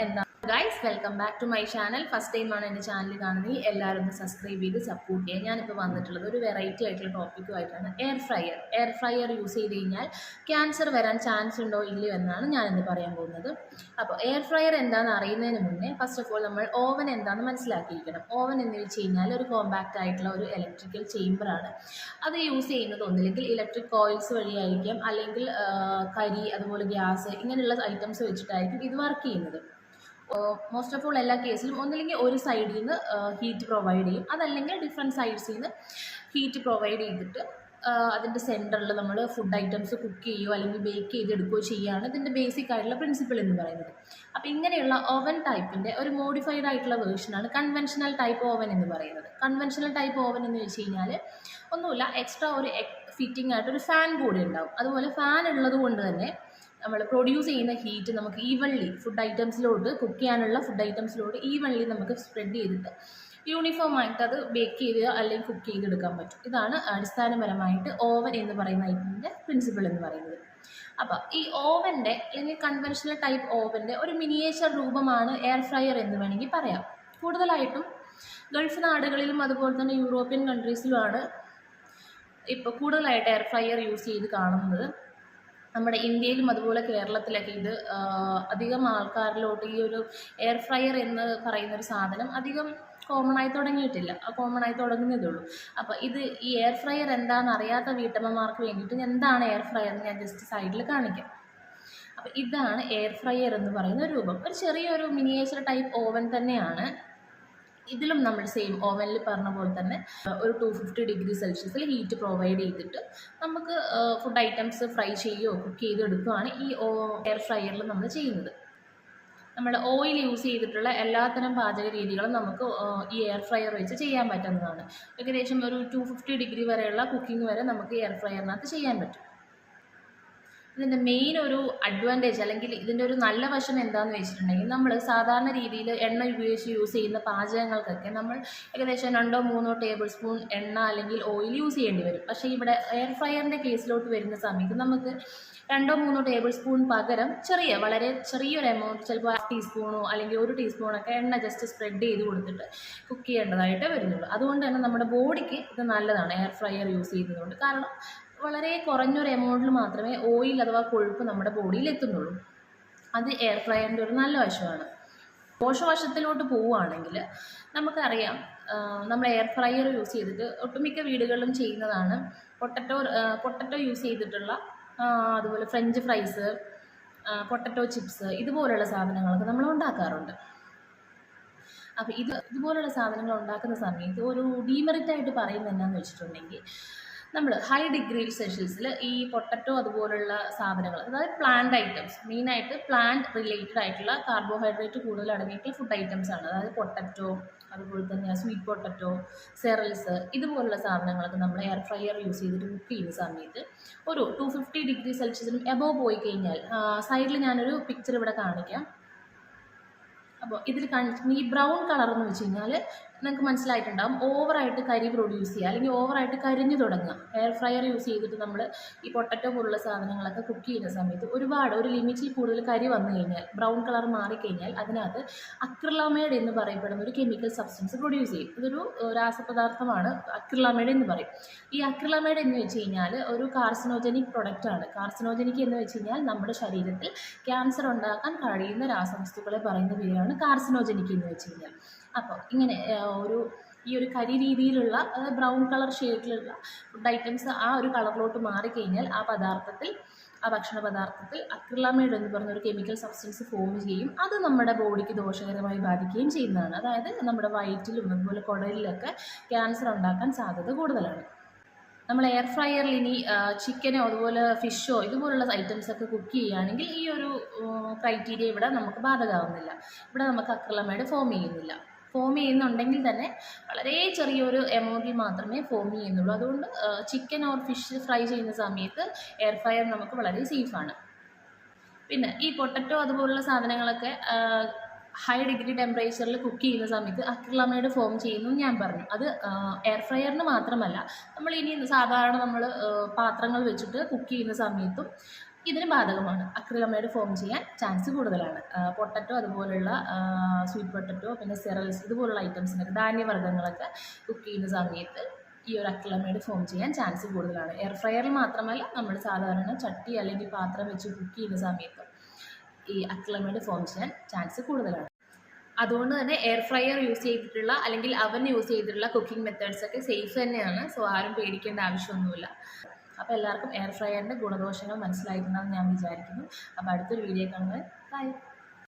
എന്താ guys, welcome back to my channel. First ടൈമാണ് എൻ്റെ ചാനൽ കാണുന്നത്. എല്ലാവരും ഒന്ന് സബ്സ്ക്രൈബ് ചെയ്ത് സപ്പോർട്ട് ചെയ്യുക. ഞാനിപ്പോൾ വന്നിട്ടുള്ളത് ഒരു വെറൈറ്റി ആയിട്ടുള്ള ടോപ്പിക്കുമായിട്ടാണ്. എയർ ഫ്രയർ യൂസ് ചെയ്ത് കഴിഞ്ഞാൽ ക്യാൻസർ വരാൻ ചാൻസ് ഉണ്ടോ ഇല്ലയോ എന്നാണ് ഞാനിന്ന് പറയാൻ പോകുന്നത്. അപ്പോൾ എയർ ഫ്രയർ എന്താണെന്ന് അറിയുന്നതിന് മുന്നേ ഫസ്റ്റ് ഓഫ് ഓൾ നമ്മൾ ഓവൻ എന്താണെന്ന് മനസ്സിലാക്കിയിരിക്കണം. ഓവൻ എന്ന് വെച്ച് കഴിഞ്ഞാൽ ഒരു കോമ്പാക്റ്റ് ആയിട്ടുള്ള ഒരു ഇലക്ട്രിക്കൽ ചേമ്പറാണ്. അത് യൂസ് ചെയ്യുന്നത് ഒന്നില്ലെങ്കിൽ ഇലക്ട്രിക് കോയിൽസ് വഴിയായിരിക്കാം, അല്ലെങ്കിൽ കരി, അതുപോലെ ഗ്യാസ്, ഇങ്ങനെയുള്ള ഐറ്റംസ് വെച്ചിട്ടായിരിക്കും ഇത് വർക്ക് ചെയ്യുന്നത്. മോസ്റ്റ് ഓഫ് ഓൾ എല്ലാ കേസിലും ഒന്നില്ലെങ്കിൽ ഒരു സൈഡിൽ നിന്ന് ഹീറ്റ് പ്രൊവൈഡ് ചെയ്യും, അതല്ലെങ്കിൽ ഡിഫറെൻറ്റ് സൈഡ്സിൽ നിന്ന് ഹീറ്റ് പ്രൊവൈഡ് ചെയ്തിട്ട് അതിൻ്റെ സെൻറ്ററിൽ നമ്മൾ ഫുഡ് ഐറ്റംസ് കുക്ക് ചെയ്യുകയോ അല്ലെങ്കിൽ ബേക്ക് ചെയ്തെടുക്കുകയോ ചെയ്യുകയാണ് ഇതിൻ്റെ ബേസിക് ആയിട്ടുള്ള പ്രിൻസിപ്പിൾ എന്ന് പറയുന്നത്. അപ്പോൾ ഇങ്ങനെയുള്ള ഓവൻ ടൈപ്പിൻ്റെ ഒരു മോഡിഫൈഡ് ആയിട്ടുള്ള വേർഷനാണ് കൺവെൻഷണൽ ടൈപ്പ് ഓവൻ എന്ന് പറയുന്നത്. കൺവെൻഷണൽ ടൈപ്പ് ഓവൻ എന്ന് വെച്ച് കഴിഞ്ഞാൽ ഒന്നുമില്ല, എക്സ്ട്രാ ഒരു ഫിറ്റിംഗ് ആയിട്ടൊരു ഫാൻ കൂടി ഉണ്ടാവും. അതുപോലെ ഫാൻ ഉള്ളത് കൊണ്ട് തന്നെ നമ്മൾ പ്രൊഡ്യൂസ് ചെയ്യുന്ന ഹീറ്റ് നമുക്ക് ഈവൺലി കുക്ക് ചെയ്യാനുള്ള ഫുഡ് ഐറ്റംസിലോട്ട് ഈവൺലി നമുക്ക് സ്പ്രെഡ് ചെയ്തിട്ട് യൂണിഫോം ആയിട്ട് അത് ബേക്ക് ചെയ്ത് അല്ലെങ്കിൽ കുക്ക് ചെയ്തെടുക്കാൻ പറ്റും. ഇതാണ് അടിസ്ഥാനപരമായിട്ട് ഓവൻ എന്ന് പറയുന്ന ഐറ്റത്തിൻ്റെ പ്രിൻസിപ്പിൾ എന്ന് പറയുന്നത്. അപ്പോൾ ഈ ഓവൻ്റെ അല്ലെങ്കിൽ കൺവെൻഷണൽ ടൈപ്പ് ഓവൻ്റെ ഒരു മിനിയേച്ചർ രൂപമാണ് എയർ ഫ്രയർ എന്ന് വേണമെങ്കിൽ പറയാം. കൂടുതലായിട്ടും ഗൾഫ് നാടുകളിലും അതുപോലെ തന്നെ യൂറോപ്യൻ കൺട്രീസിലുമാണ് ഇപ്പോൾ കൂടുതലായിട്ട് എയർ ഫ്രയർ യൂസ് ചെയ്ത് കാണുന്നത്. നമ്മുടെ ഇന്ത്യയിലും അതുപോലെ കേരളത്തിലൊക്കെ ഇത് അധികം ആൾക്കാരിലോട്ട് ഈ ഒരു എയർ ഫ്രയർ എന്ന് പറയുന്നൊരു സാധനം അധികം കോമൺ ആയി തുടങ്ങുന്നതേ ഉള്ളൂ. അപ്പോൾ ഈ എയർ ഫ്രയർ എന്താണെന്ന് അറിയാത്ത വീട്ടമ്മമാർക്ക് വേണ്ടിയിട്ട് എന്താണ് എയർ ഫ്രയർ എന്ന് ഞാൻ ജസ്റ്റ് സൈഡിൽ കാണിക്കാം. അപ്പോൾ ഇതാണ് എയർ ഫ്രയർ എന്ന് പറയുന്ന രൂപം. ഒരു ചെറിയൊരു മിനിയേച്ചർ ടൈപ്പ് ഓവൻ തന്നെയാണ്. ഇതിലും നമ്മൾ സെയിം ഓവനിൽ പറഞ്ഞ പോലെ തന്നെ ഒരു 250 ഡിഗ്രി സെൽഷ്യസിൽ ഹീറ്റ് പ്രൊവൈഡ് ചെയ്തിട്ട് നമുക്ക് ഫുഡ് ഐറ്റംസ് ഫ്രൈ ചെയ്യുകയോ കുക്ക് ചെയ്തോ എടുക്കുകയാണ് ഈ എയർ ഫ്രയറിൽ നമ്മൾ ചെയ്യുന്നത്. നമ്മൾ ഓയിൽ യൂസ് ചെയ്തിട്ടുള്ള എല്ലാത്തരം പാചക രീതികളും നമുക്ക് ഈ എയർ ഫ്രയർ വെച്ച് ചെയ്യാൻ പറ്റുന്നതാണ്. ഏകദേശം ഒരു 250 ഡിഗ്രി വരെയുള്ള കുക്കിംഗ് വരെ നമുക്ക് എയർ ഫ്രയറിനകത്ത് ചെയ്യാൻ പറ്റും. ഇതിൻ്റെ മെയിൻ ഒരു അഡ്വാൻറ്റേജ് അല്ലെങ്കിൽ ഇതിൻ്റെ ഒരു നല്ല വശം എന്താണെന്ന് വെച്ചിട്ടുണ്ടെങ്കിൽ, നമ്മൾ സാധാരണ രീതിയിൽ എണ്ണ ഉപയോഗിച്ച് യൂസ് ചെയ്യുന്ന പാചകങ്ങൾക്കൊക്കെ നമ്മൾ ഏകദേശം 2-3 ടേബിൾ സ്പൂൺ എണ്ണ അല്ലെങ്കിൽ ഓയിൽ യൂസ് ചെയ്യേണ്ടി വരും. പക്ഷേ ഇവിടെ എയർ ഫ്രയറിൻ്റെ കേസിലോട്ട് വരുന്ന സമയത്ത് നമുക്ക് 2-3 ടേബിൾ സ്പൂൺ പകരം വളരെ ചെറിയൊരു എമൗണ്ട്, ചിലപ്പോൾ 1 ടീസ്പൂണോ അല്ലെങ്കിൽ 1 ടീസ്പൂണൊക്കെ എണ്ണ ജസ്റ്റ് സ്പ്രെഡ് ചെയ്ത് കൊടുത്തിട്ട് കുക്ക് ചെയ്യേണ്ടതായിട്ട് വരുന്നുള്ളൂ. അതുകൊണ്ട് തന്നെ നമ്മുടെ ബോഡിക്ക് ഇത് നല്ലതാണ് എയർ ഫ്രയർ യൂസ് ചെയ്യുന്നതുകൊണ്ട്. കാരണം വളരെ കുറഞ്ഞൊരു എമൗണ്ടിൽ മാത്രമേ ഓയിൽ അഥവാ കൊഴുപ്പ് നമ്മുടെ ബോഡിയിൽ എത്തുന്നുള്ളൂ. അത് എയർ ഫ്രയറിൻ്റെ ഒരു നല്ല വശമാണ്. ദോഷവശത്തിലോട്ട് പോവുകയാണെങ്കിൽ നമുക്കറിയാം, നമ്മൾ എയർ ഫ്രയർ യൂസ് ചെയ്തിട്ട് ഒട്ടുമിക്ക വീടുകളിലും ചെയ്യുന്നതാണ് പൊട്ടറ്റോ യൂസ് ചെയ്തിട്ടുള്ള അതുപോലെ ഫ്രഞ്ച് ഫ്രൈസ്, പൊട്ടറ്റോ ചിപ്സ്, ഇതുപോലുള്ള സാധനങ്ങളൊക്കെ നമ്മൾ ഉണ്ടാക്കാറുണ്ട്. അപ്പോൾ ഇതുപോലുള്ള സാധനങ്ങൾ ഉണ്ടാക്കുന്ന സമയത്ത് ഒരു ഡീമെറിറ്റായിട്ട് പറയുന്നത് എന്താണെന്ന് വെച്ചിട്ടുണ്ടെങ്കിൽ, നമ്മൾ ഹൈ ഡിഗ്രി സെൽഷ്യസിൽ ഈ പൊട്ടറ്റോ അതുപോലുള്ള സാധനങ്ങൾ, അതായത് പ്ലാന്റ് ഐറ്റംസ്, മെയിനായിട്ട് പ്ലാന്റ് റിലേറ്റഡ് ആയിട്ടുള്ള കാർബോഹൈഡ്രേറ്റ് കൂടുതൽ അടങ്ങിയിട്ടുള്ള ഫുഡ് ഐറ്റംസ് ആണ്. അതായത് പൊട്ടറ്റോ, അതുപോലെ തന്നെ സ്വീറ്റ് പൊട്ടറ്റോ, സെറൽസ്, ഇതുപോലുള്ള സാധനങ്ങളൊക്കെ നമ്മൾ എയർ ഫ്രയർ യൂസ് ചെയ്തിട്ട് കുക്ക് ചെയ്യുന്ന സമയത്ത് ഒരു 250 ഡിഗ്രി സെൽഷ്യസിനും എബോവ് പോയി കഴിഞ്ഞാൽ, സൈഡിൽ ഞാനൊരു പിക്ചർ ഇവിടെ കാണിക്കാം. അപ്പോൾ ഇതിൽ കാണിച്ചിട്ട് ഈ ബ്രൗൺ കളർ എന്ന് വെച്ച് കഴിഞ്ഞാൽ നിങ്ങൾക്ക് മനസ്സിലായിട്ടുണ്ടാകും, ഓവറായിട്ട് കരി പ്രൊഡ്യൂസ് ചെയ്യുക അല്ലെങ്കിൽ ഓവറായിട്ട് കരിഞ്ഞു തുടങ്ങുക. എയർ ഫ്രയർ യൂസ് ചെയ്തിട്ട് നമ്മൾ ഈ പൊട്ടറ്റോ പോലുള്ള സാധനങ്ങളൊക്കെ കുക്ക് ചെയ്യുന്ന സമയത്ത് ഒരു ലിമിറ്റിൽ കൂടുതൽ കരി വന്നു കഴിഞ്ഞാൽ, ബ്രൗൺ കളർ മാറിക്കഴിഞ്ഞാൽ അതിനകത്ത് അക്രിലാമൈഡ് എന്ന് പറയപ്പെടുന്ന ഒരു കെമിക്കൽ സബ്സ്റ്റൻസ് പ്രൊഡ്യൂസ് ചെയ്യും. ഇതൊരു രാസപദാർത്ഥമാണ്, അക്രിലാമൈഡ് എന്ന് പറയും. ഈ അക്രിലാമൈഡ് എന്ന് വെച്ച് കഴിഞ്ഞാൽ ഒരു കാർസിനോജനിക് പ്രൊഡക്റ്റാണ്. കാർസിനോജനിക് എന്ന് വെച്ച് കഴിഞ്ഞാൽ നമ്മുടെ ശരീരത്തിൽ ക്യാൻസർ ഉണ്ടാക്കാൻ കഴിയുന്ന രാസവസ്തുക്കളെ പറയുന്ന പേരാണ് കാർസിനോജനിക് എന്ന് വെച്ച് കഴിഞ്ഞാൽ. അപ്പോൾ ഇങ്ങനെ ഈ ഒരു കരി രീതിയിലുള്ള, അതായത് ബ്രൗൺ കളർ ഷെയ്ഡിലുള്ള ഫുഡ് ഐറ്റംസ് ആ ഒരു കളറിലോട്ട് മാറിക്കഴിഞ്ഞാൽ ആ ഭക്ഷണ പദാർത്ഥത്തിൽ അക്രിലാമൈഡ് എന്ന് പറഞ്ഞ ഒരു കെമിക്കൽ സബ്സ്റ്റൻസ് ഫോം ചെയ്യും. അത് നമ്മുടെ ബോഡിക്ക് ദോഷകരമായി ബാധിക്കുകയും ചെയ്യുന്നതാണ്. അതായത് നമ്മുടെ വയറ്റിലും അതുപോലെ കുടലിലൊക്കെ ക്യാൻസർ ഉണ്ടാക്കാൻ സാധ്യത കൂടുതലാണ്. നമ്മൾ എയർ ഫ്രയറിൽ ഇനി ചിക്കനോ അതുപോലെ ഫിഷോ ഇതുപോലുള്ള ഐറ്റംസൊക്കെ കുക്ക് ചെയ്യുകയാണെങ്കിൽ ഈ ഒരു ക്രൈറ്റീരിയ ഇവിടെ നമുക്ക് ബാധകമാവുന്നില്ല. ഇവിടെ നമുക്ക് അക്രിലാമൈഡ് ഫോം ചെയ്യുന്നുണ്ടെങ്കിൽ തന്നെ വളരെ ചെറിയൊരു എമൗണ്ടിൽ മാത്രമേ ഫോം ചെയ്യുന്നുള്ളൂ. അതുകൊണ്ട് ചിക്കൻ ഓർ ഫിഷ് ഫ്രൈ ചെയ്യുന്ന സമയത്ത് എയർ ഫ്രയർ നമുക്ക് വളരെ സേഫാണ്. പിന്നെ ഈ പൊട്ടറ്റോ അതുപോലുള്ള സാധനങ്ങളൊക്കെ ഹൈ ഡിഗ്രി ടെമ്പറേച്ചറിൽ കുക്ക് ചെയ്യുന്ന സമയത്ത് അക്രിലാമൈഡ് ഫോം ചെയ്യുന്നു ഞാൻ പറഞ്ഞു. അത് എയർ ഫ്രയറിന് മാത്രമല്ല, നമ്മൾ ഇനി സാധാരണ പാത്രങ്ങൾ വെച്ചിട്ട് കുക്ക് ചെയ്യുന്ന സമയത്തും ഇതിന് ബാധകമാണ്. അക്രിലമൈഡ് ഫോം ചെയ്യാൻ ചാൻസ് കൂടുതലാണ്. പൊട്ടറ്റോ അതുപോലുള്ള സ്വീറ്റ് പൊട്ടറ്റോ പിന്നെ സെറൽസ് ഇതുപോലുള്ള ഐറ്റംസിനൊക്കെ ധാന്യവർഗ്ഗങ്ങളൊക്കെ കുക്ക് ചെയ്യുന്ന സമയത്ത് ഈ ഒരു അക്രിലമൈഡ് ഫോം ചെയ്യാൻ ചാൻസ് കൂടുതലാണ്. എയർ ഫ്രയറിൽ മാത്രമല്ല, നമ്മൾ സാധാരണ ചട്ടി അല്ലെങ്കിൽ പാത്രം വെച്ച് കുക്ക് ചെയ്യുന്ന സമയത്ത് ഈ അക്രിലമൈഡ് ഫോം ചെയ്യാൻ ചാൻസ് കൂടുതലാണ്. അതുകൊണ്ട് തന്നെ എയർ ഫ്രയർ യൂസ് ചെയ്തിട്ടുള്ള അല്ലെങ്കിൽ അവൻ യൂസ് ചെയ്തിട്ടുള്ള കുക്കിംഗ് മെത്തേഡ്സ് ഒക്കെ സേഫ് തന്നെയാണ്. സോ ആരും പേടിക്കേണ്ട ആവശ്യമൊന്നുമില്ല. അപ്പോൾ എല്ലാവർക്കും എയർ ഫ്രയറിൻ്റെ ഗുണദോഷങ്ങൾ മനസ്സിലായിട്ടുണ്ടെന്ന് ഞാൻ വിചാരിക്കുന്നു. അപ്പോൾ അടുത്തൊരു വീഡിയോ കാണുന്നത് ബൈ.